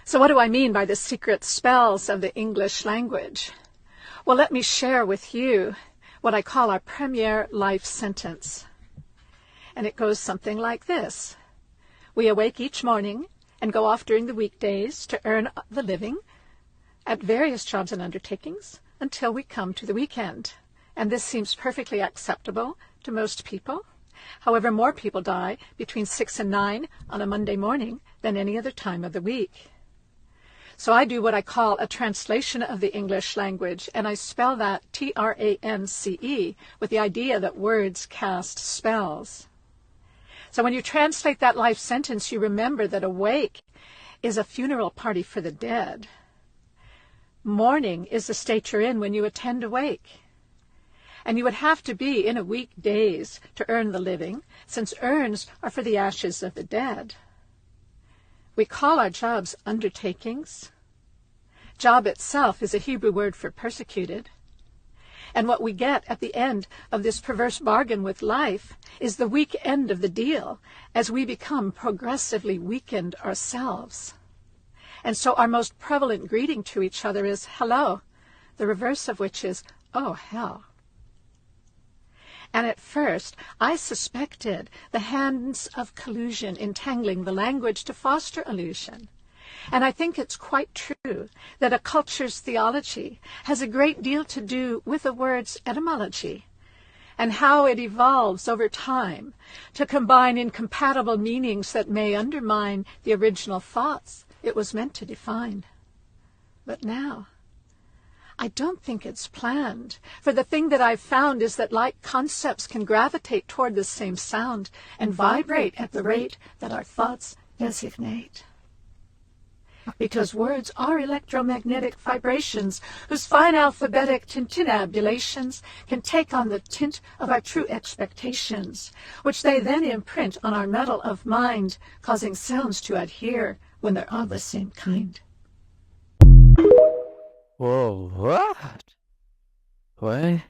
So what do I mean by the secret spells of the English language? Well, let me share with you what I call our premier life sentence. And it goes something like this. We awake each morning and go off during the weekdays to earn the living at various jobs and undertakings until we come to the weekend. And this seems perfectly acceptable to most people. However, more people die between 6 and 9 on a Monday morning than any other time of the week. So I do what I call a translation of the English language, and I spell that T-R-A-N-C-E with the idea that words cast spells. So when you translate that life sentence, you remember that a wake is a funeral party for the dead. Mourning is the state you're in when you attend a wake. And you would have to be in a weekdays to earn the living, since urns are for the ashes of the dead. We call our jobs undertakings. Job itself is a Hebrew word for persecuted. And what we get at the end of this perverse bargain with life is the weak end of the deal as we become progressively weakened ourselves. And so our most prevalent greeting to each other is hello, the reverse of which is, oh, hell. And at first, I suspected the hands of collusion entangling the language to foster illusion. And I think it's quite true that a culture's theology has a great deal to do with a word's etymology and how it evolves over time to combine incompatible meanings that may undermine the original thoughts it was meant to define. But now, I don't think it's planned, for the thing that I've found is that like concepts can gravitate toward the same sound and vibrate at the rate that our thoughts designate. Because words are electromagnetic vibrations whose fine alphabetic tintinnabulations can take on the tint of our true expectations, which they then imprint on our metal of mind, causing sounds to adhere when they're all the same kind. Whoa, what? What?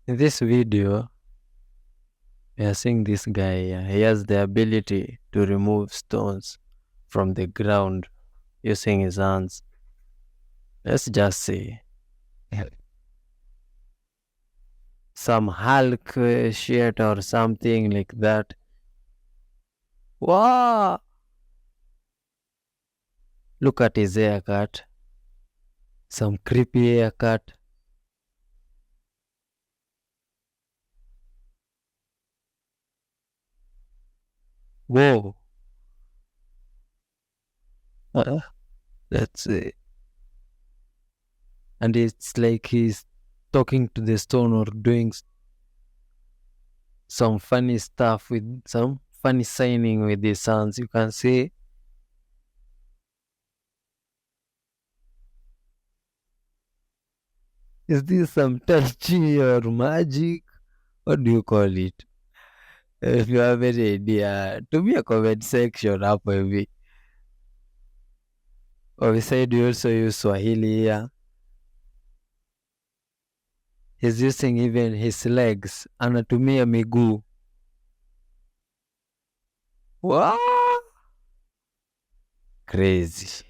In this video, we are seeing this guy here. He has the ability to remove stones from the ground using his hands. Let's just see. Some Hulk shit or something like that. Wow! Look at his haircut. Some creepy haircut. Whoa. That's it. And it's like he's talking to the stone or doing some funny stuff with some funny signing with his hands. You can see. Is this some touchy or magic? What do you call it? If you have any idea, to me a comment section up maybe. Or we said we also use Swahili here. He's using even his legs. Anatumia miguu. What? Crazy.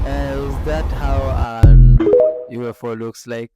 Is that how an UFO looks like?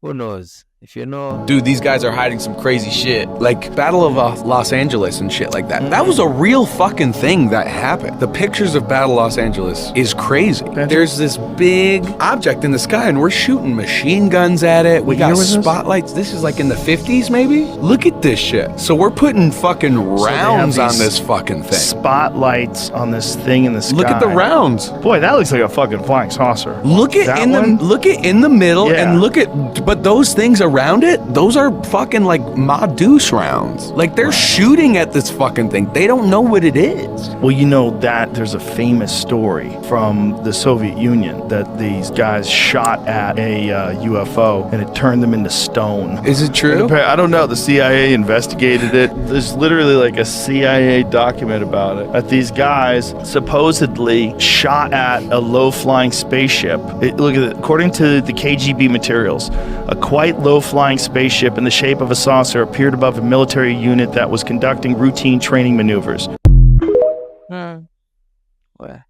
Who knows? If you know. Dude, these guys are hiding some crazy shit. Like Battle of Los Angeles and shit like that. That was a real fucking thing that happened. The pictures of Battle Los Angeles is crazy. There's this big object in the sky and we're shooting machine guns at it. We got spotlights. This is like in the 50s maybe? Look at this shit. So we're putting fucking rounds on this fucking thing. Spotlights on this thing in the sky. Look at the rounds. Boy, that looks like a fucking flying saucer. Look at in the middle and look at, but those things are around it, those are fucking like Ma Deuce rounds. Like they're shooting at this fucking thing. They don't know what it is. Well, you know that there's a famous story from the Soviet Union that these guys shot at a UFO and it turned them into stone. Is it true? I don't know. The CIA investigated it. There's literally like a CIA document about it. That these guys supposedly shot at a low-flying spaceship. Look at it. According to the KGB materials, a quite low-flying spaceship in the shape of a saucer appeared above a military unit that was conducting routine training maneuvers. Where?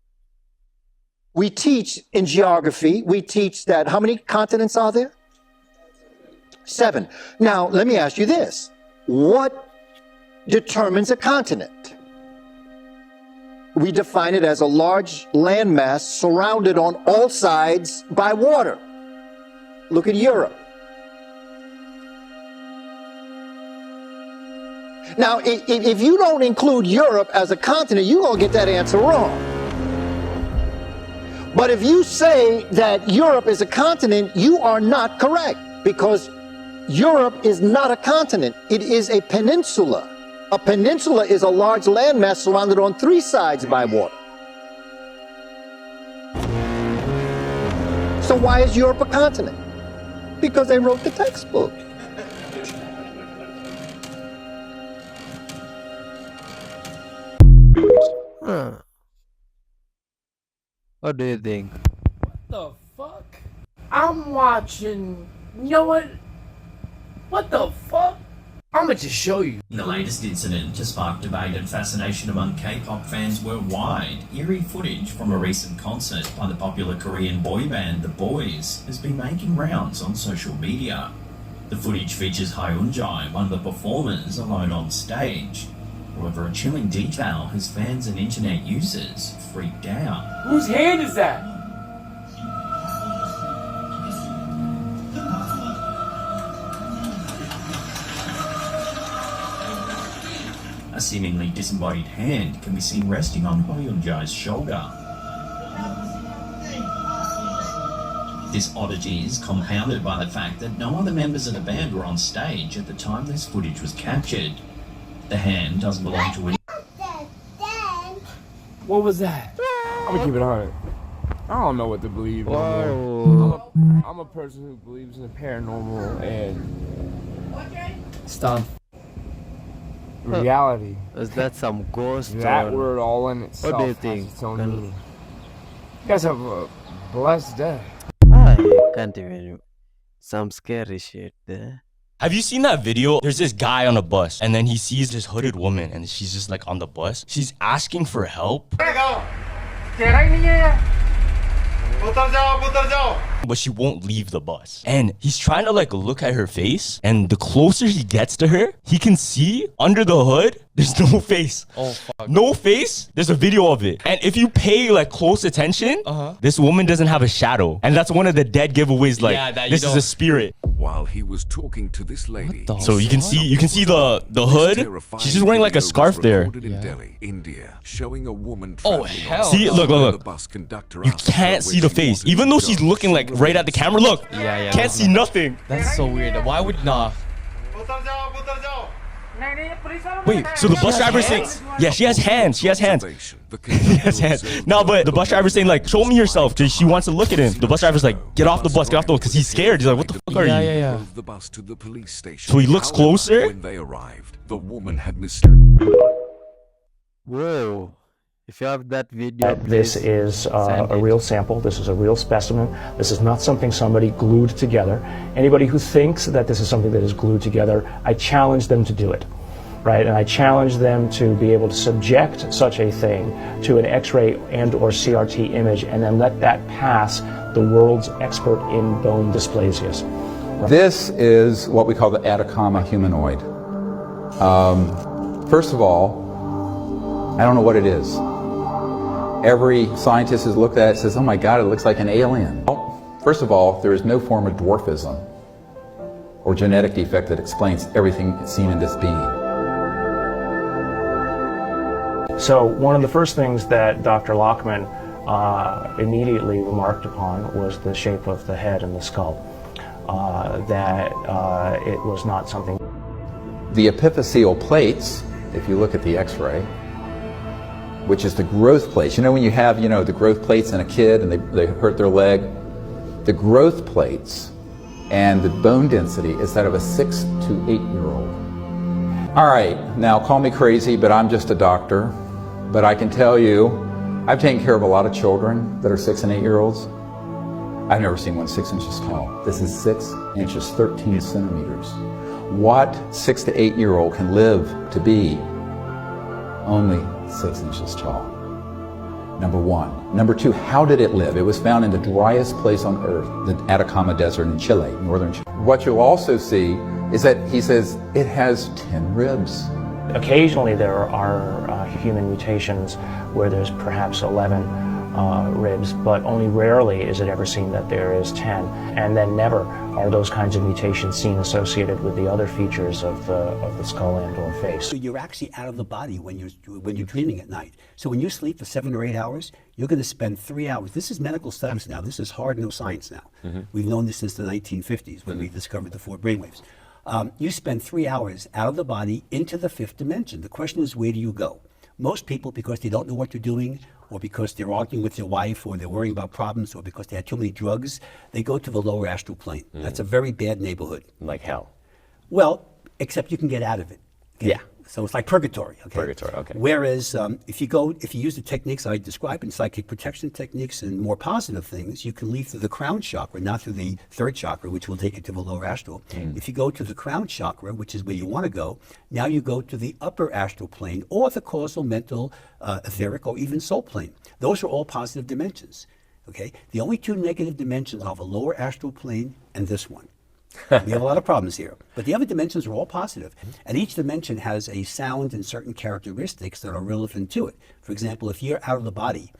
We teach in geography, we teach that how many continents are there? 7. Now, let me ask you this. What determines a continent? We define it as a large landmass surrounded on all sides by water. Look at Europe. Now, if you don't include Europe as a continent, you're going to get that answer wrong. But if you say that Europe is a continent, you are not correct, because Europe is not a continent. It is a peninsula. A peninsula is a large landmass surrounded on 3 sides by water. So why is Europe a continent? Because they wrote the textbook. What do you think? The fuck? I'm watching. You know what? What the fuck? I'm gonna just show you. The latest incident to spark debate and fascination among K-pop fans worldwide. Eerie footage from a recent concert by the popular Korean boy band The Boys has been making rounds on social media. The footage features Hyunjae, one of the performers, alone on stage. However, a chilling detail has fans and internet users freaked out. Whose hand is that? A seemingly disembodied hand can be seen resting on Hyunjae's shoulder. This oddity is compounded by the fact that no other members of the band were on stage at the time this footage was captured. The hand doesn't belong to any. What was that? I'm gonna keep it 100. I don't know what to believe Whoa. I'm a person who believes in the paranormal and stuff. Reality. Is that some ghost? That or word all in itself what do you has think? its own meaning. You guys have a blessed day. I can't even. Some scary shit there. Have you seen that video? There's this guy on a bus and then he sees this hooded woman and she's just like on the bus. She's asking for help. But she won't leave the bus. And he's trying to like look at her face. And the closer he gets to her, he can see under the hood, there's no face. Oh, fuck. No face. There's a video of it. And if you pay like close attention, this woman doesn't have a shadow. And that's one of the dead giveaways. Like, Yeah, that you this is don't- a spirit. While he was talking to this lady, So you can see the hood. She's just wearing like a scarf there. in Delhi, India, showing a woman Oh, traveling hell on See, the look, bus look, with look. the bus conductor You asked her can't where see the she face. wanted Even to though go. she's looking like right at the camera, look. Yeah. Can't see nothing. That's so weird. Why would nah? Wait, so the bus driver's saying, yeah, she has hands. She has hands. The She has hands. No, but the bus driver's saying like, show me yourself, because she wants to look at him. The bus driver's like, get off the bus, because he's scared. He's like, what the fuck are you? Yeah. Drove the bus to the police station. So he looks However, closer? When they arrived, the woman had mistaken. Whoa. If you have that video, This please is send a it. real sample. This is a real specimen. This is not something somebody glued together. Anybody who thinks that this is something that is glued together, I challenge them to do it, right? And I challenge them to be able to subject such a thing to an X-ray and or CRT image and then let that pass the world's expert in bone dysplasias. This is what we call the Atacama humanoid. First of all, I don't know what it is. Every scientist has looked at it and says, oh my God, it looks like an alien. Well, first of all, there is no form of dwarfism or genetic defect that explains everything seen in this being. So one of the first things that Dr. Lockman immediately remarked upon was the shape of the head and the skull. that it was not something. The epiphyseal plates, if you look at the x-ray, which is the growth plates. You know when you have, the growth plates in a kid and they hurt their leg? The growth plates and the bone density is that of a 6 to 8 year old. All right, now call me crazy, but I'm just a doctor. But I can tell you, I've taken care of a lot of children that are 6 and 8 year olds. I've never seen one 6 inches tall. This is 6 inches, 13 centimeters. What 6 to 8 year old can live to be only 6 inches tall? Number one. Number two, how did it live? It was found in the driest place on earth, the Atacama Desert in Chile, northern Chile. What you'll also see is that he says it has 10 ribs. Occasionally there are human mutations where there's perhaps 11 ribs, but only rarely is it ever seen that there is 10. And then never are those kinds of mutations seen associated with the other features of the skull and or face. So you're actually out of the body when you're dreaming at night. So when you sleep for 7 or 8 hours, you're going to spend 3 hours. This is medical studies now. This is hard no science now. We've known this since the 1950s when we discovered the 4 brainwaves. You spend 3 hours out of the body into the 5th dimension. The question is, where do you go? Most people, because they don't know what they're doing, or because they're arguing with their wife, or they're worrying about problems, or because they had too many drugs, they go to the lower astral plane. That's a very bad neighborhood. Like hell. Well, except you can get out of it. Okay? Yeah. So it's like purgatory. Okay? Purgatory, okay. Whereas if you use the techniques I described in psychic protection techniques and more positive things, you can leave through the crown chakra, not through the 3rd chakra, which will take you to the lower astral. If you go to the crown chakra, which is where you want to go, now you go to the upper astral plane or the causal, mental, etheric, or even soul plane. Those are all positive dimensions. Okay. The only 2 negative dimensions are the lower astral plane and this one. We have a lot of problems here. But the other dimensions are all positive. And each dimension has a sound and certain characteristics that are relevant to it. For example, if you're out of the body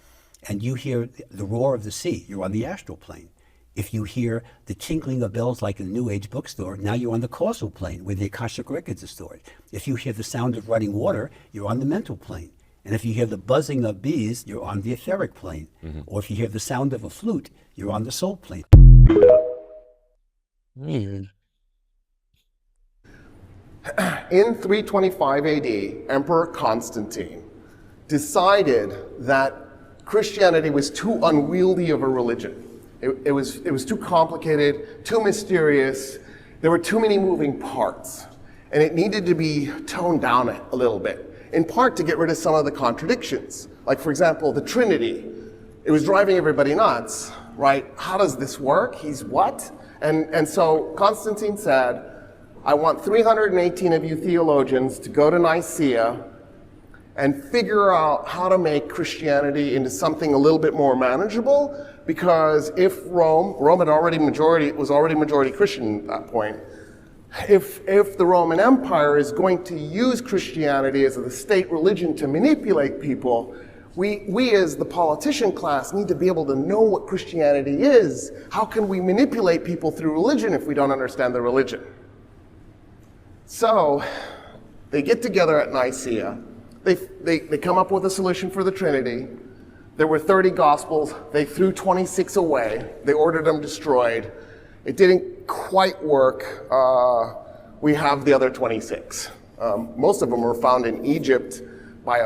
and you hear the roar of the sea, you're on the astral plane. If you hear the tinkling of bells like in the New Age bookstore, now you're on the causal plane where the Akashic records are stored. If you hear the sound of running water, you're on the mental plane. And if you hear the buzzing of bees, you're on the etheric plane. Or if you hear the sound of a flute, you're on the soul plane. In 325 AD, Emperor Constantine decided that Christianity was too unwieldy of a religion. It was too complicated, too mysterious. There were too many moving parts, and it needed to be toned down a little bit, in part to get rid of some of the contradictions. Like, for example, the Trinity. It was driving everybody nuts, right? How does this work? He's what? And so Constantine said, I want 318 of you theologians to go to Nicaea and figure out how to make Christianity into something a little bit more manageable, because if Rome was already majority Christian at that point, if the Roman Empire is going to use Christianity as the state religion to manipulate people, we as the politician class need to be able to know what Christianity is. How can we manipulate people through religion if we don't understand the religion? So they get together at Nicaea. They come up with a solution for the Trinity. There were 30 Gospels. They threw 26 away. They ordered them destroyed. It didn't quite work. We have the other 26. Most of them were found in Egypt by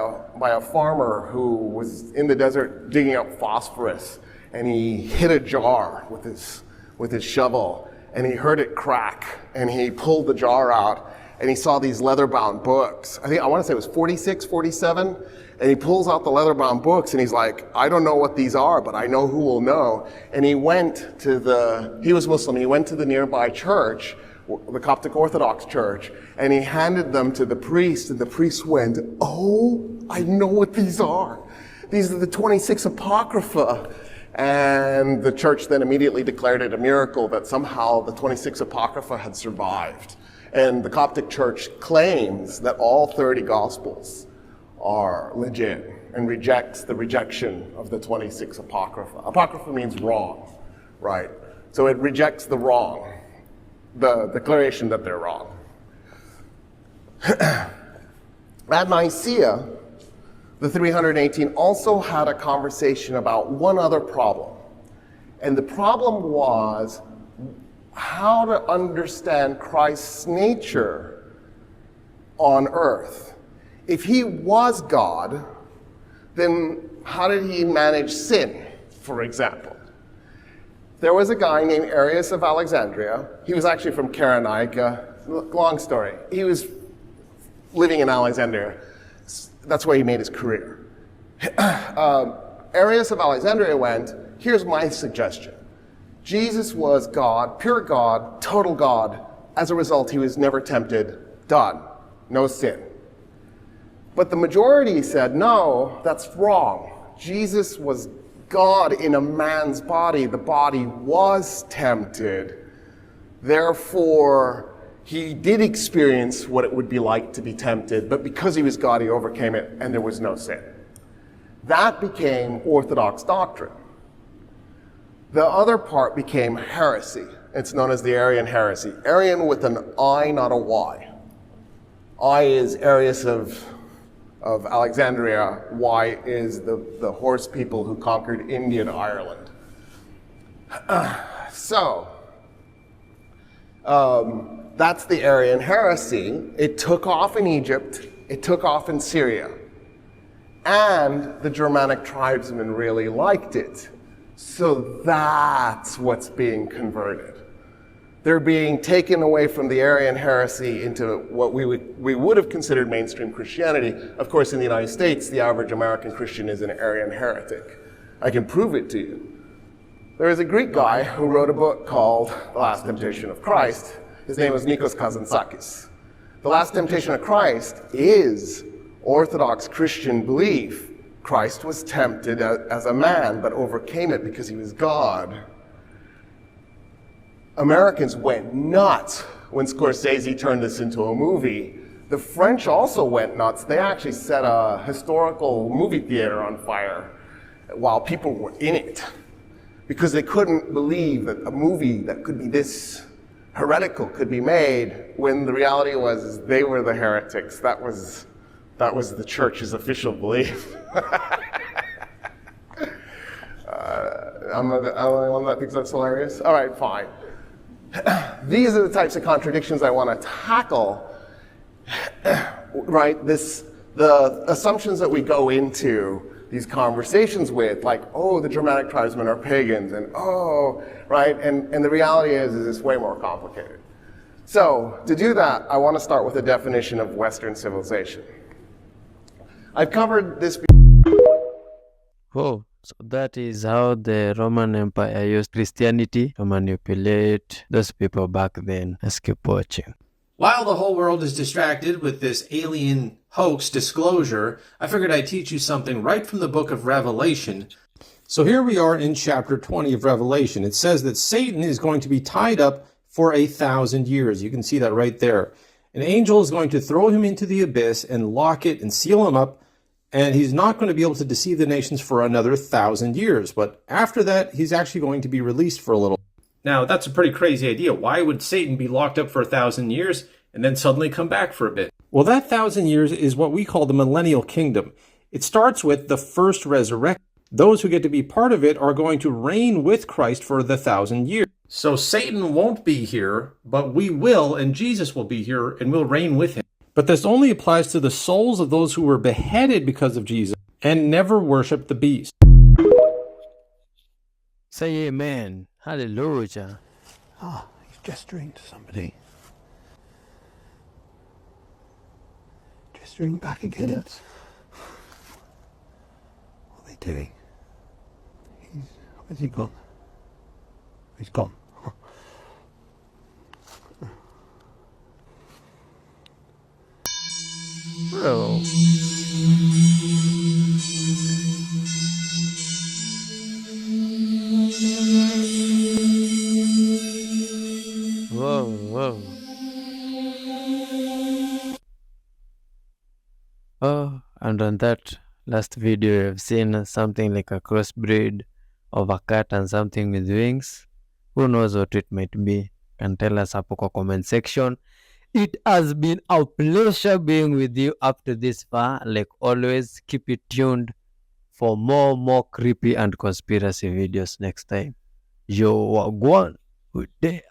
a farmer who was in the desert digging up phosphorus, and he hit a jar with his shovel, and he heard it crack, and he pulled the jar out, and he saw these leather-bound books. I want to say it was 46, 47, and he pulls out the leather-bound books, and he's like, I don't know what these are, but I know who will know. And he was Muslim, he went to the nearby church, the Coptic Orthodox Church, and he handed them to the priest, and the priest went, oh, I know what these are. These are the 26 Apocrypha. And the church then immediately declared it a miracle that somehow the 26 Apocrypha had survived. And the Coptic Church claims that all 30 Gospels are legit and rejects the rejection of the 26 Apocrypha. Apocrypha means wrong, right? So it rejects the wrong, the declaration that they're wrong. At Nicaea, the 318 also had a conversation about one other problem. And the problem was, how to understand Christ's nature on earth. If he was God, then how did he manage sin, for example? There was a guy named Arius of Alexandria. He was actually from Cyrenaica. Long story. He was living in Alexandria. That's where he made his career. Arius of Alexandria went, here's my suggestion. Jesus was God, pure God, total God. As a result, he was never tempted. Done. No sin. But the majority said, no, that's wrong. Jesus was God in a man's body. The body was tempted. Therefore, he did experience what it would be like to be tempted, but because he was God, he overcame it, and there was no sin. That became Orthodox doctrine. The other part became heresy. It's known as the Arian heresy. Arian with an I, not a Y. I is Arius of Alexandria. Y is the horse people who conquered India and Ireland. That's the Arian heresy. It took off in Egypt. It took off in Syria. And the Germanic tribesmen really liked it. So that's what's being converted. They're being taken away from the Arian heresy into what we would have considered mainstream Christianity. Of course, in the United States, the average American Christian is an Arian heretic. I can prove it to you. There is a Greek guy who wrote a book called The Last Temptation of Christ. His name was Nikos Kazantzakis. The Last Temptation of Christ is Orthodox Christian belief. Christ was tempted as a man, but overcame it because he was God. Americans went nuts when Scorsese turned this into a movie. The French also went nuts. They actually set a historical movie theater on fire while people were in it because they couldn't believe that a movie that could be this heretical could be made when the reality was they were the heretics. That was the church's official belief. I'm not the only one that thinks that's hilarious. All right, fine. These are the types of contradictions I want to tackle, right? The assumptions that we go into these conversations with, like, oh, the Germanic tribesmen are pagans, and oh, right? And the reality is it's way more complicated. So to do that, I want to start with a definition of Western civilization. I've covered this before. Oh, so that is how the Roman Empire used Christianity to manipulate those people back then. Let's keep watching. While the whole world is distracted with this alien hoax disclosure, I figured I'd teach you something right from the book of Revelation. So here we are in chapter 20 of Revelation. It says that Satan is going to be tied up for 1,000 years. You can see that right there. An angel is going to throw him into the abyss and lock it and seal him up, and he's not going to be able to deceive the nations for another 1,000 years. But after that, he's actually going to be released for a little. Now, that's a pretty crazy idea. Why would Satan be locked up for 1,000 years and then suddenly come back for a bit? Well, that 1,000 years is what we call the millennial kingdom. It starts with the first resurrection. Those who get to be part of it are going to reign with Christ for the 1,000 years. So Satan won't be here, but we will, and Jesus will be here, and we'll reign with him. But this only applies to the souls of those who were beheaded because of Jesus and never worshiped the beast. Say amen. Hallelujah. Ah, he's gesturing to somebody. Gesturing back again. Yes. What are they doing? Where's he gone? He's gone. Oh. Whoa, whoa. Oh, and on that last video, I've seen something like a crossbreed of a cat and something with wings. Who knows what it might be? Can tell us up in the comment section. It has been a pleasure being with you up to this far. Like always, keep it tuned for more creepy and conspiracy videos next time. Yo, wagwan, good day.